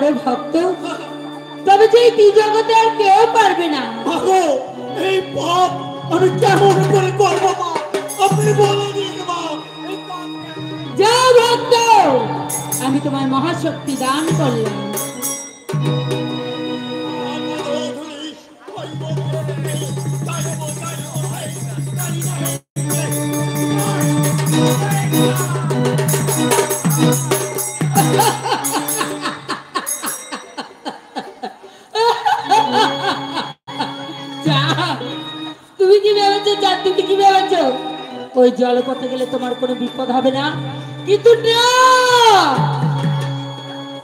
বড় ভক্ত, তবে যে এই জগতে আর কেউ পারবে না। এই পাপ আমি কেমন করে করবো মা, আপনি বলে দিন মা। যাও ভক্ত, আমি তোমার মহাশক্তি দান করলাম। তুমি কি ভেবেছো? তুমি কি ভেবেছো ওই জলপথে গেলে তোমার কোনো বিপদ হবে না? কিন্তু না,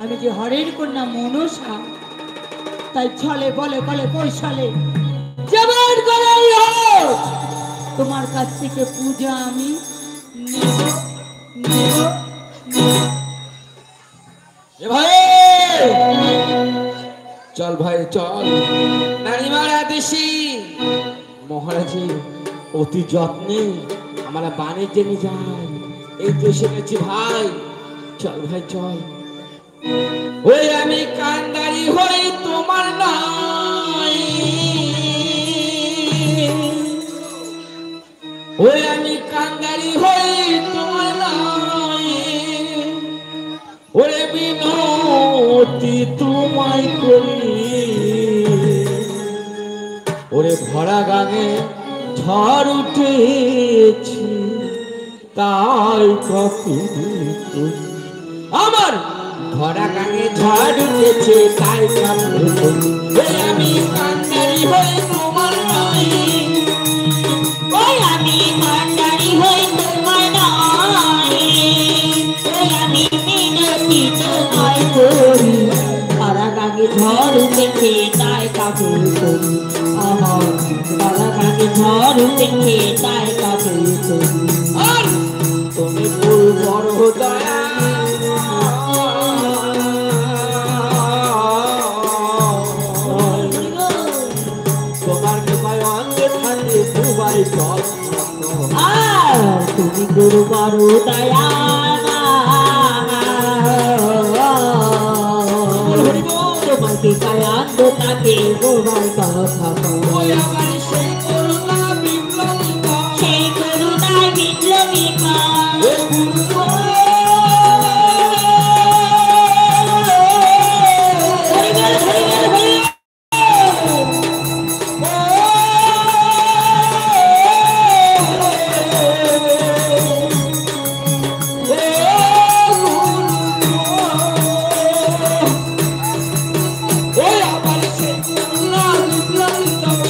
আমি যে হরের কন্যা মনসা, তাই ছলে বলে বলে কৌশলে যেমন করেই হোক তোমার কাছ থেকে পূজা আমি নেব নেব নেব। ভাই চল, ভাই চল। নারীমার আদেশি মহারাজের অতি যত্নে আমরা বাণিজ্যে নিয়ে যাই, এই তো এসে গেছি ভাই। চল ভাই চল। ওই আমি কান্দারি হই তোমার নাই, ওই আমি কান্দারি হই তোমার নাই, ওরে বিনতি তোমায় করি, ওরে ভরা গানে ঝড় উঠেছে তাই কপি আমার ভরা গানে ঝড় উঠেছে তাই কপি। আমি কান্দারি হই তোমার নাই, ওই আমি কান্দারি হই তোমার নাই, ওই আমি মিনতি তোমায় করি, ভরা গানে ঝড় উঠেছে তাই কাপড় করি, আমার ভরা গানে ঝড় উঠেছে তাই কাপড় করি। আর তুমি ফুল বড় দয়া তোমার কৃপায় অঙ্গে থাকে দুবাই জল, আর তুমি গুরু বড় দয়া তোমাকে কায়ান্ত তাকে গোবার কথা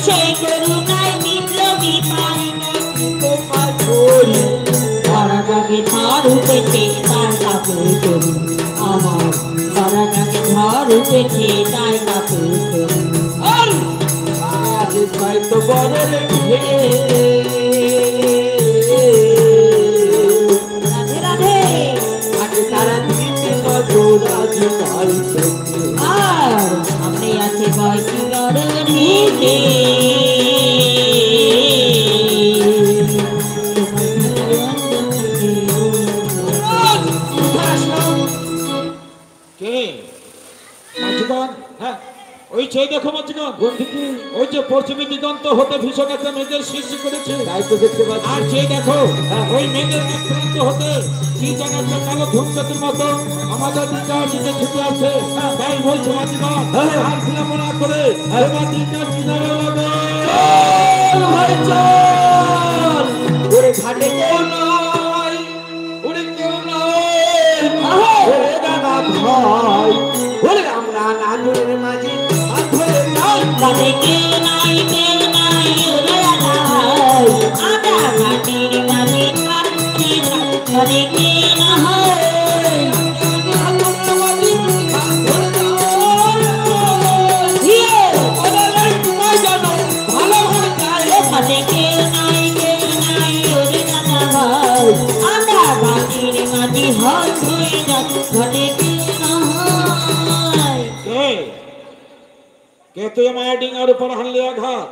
সেই করুণায় বিপ্লবিকা উঠেছে তার কাপড় করি, আমার সারা গাছে ঝড় উঠেছে তাই কাপড় করি। আর আজ তাই তো বড় লেগে রাধে রাধে আগে তারা দিতে নজর আজ তাই আর সামনে আছে বয়সী গরণীতে ওই সেই দেখো মাঝিগণ, ওই যে পশ্চিমী দিগন্ত হতে ভীষণ একটা মেঘের সৃষ্টি করেছে, তাই তো দেখতে পাচ্ছি। আর সেই দেখো ওই মেঘের প্রান্ত হতে কি যেন একটা কালো ধূমকেতুর মতো আমাদের দিকে দিকে ছুটে আছে। তাই বলছে মাঝিগণ, আর বিলম্ব না করে এবার দিনটা চিনারে লাগে। ওরে ঘাটে কেউ নয়, ওরে কেউ নয়, ওরে দাদা ভাই, ওরে আমরা নানুরের মাঝে ঘাটে কেউ নাই ওরে রাধাই, আমরা ঘাটের মাঝে ঘাটে ঘাটে কেউ না হয় ঘাটে কেউ নাই ওরে রাধা ভাই, আমরা ঘাটের মাঝে হাত ধরে যাচ্ছি ঘাটে কেউ না হয়। কে তুই মায়া ডিঙার উপর হানলে আঘাত?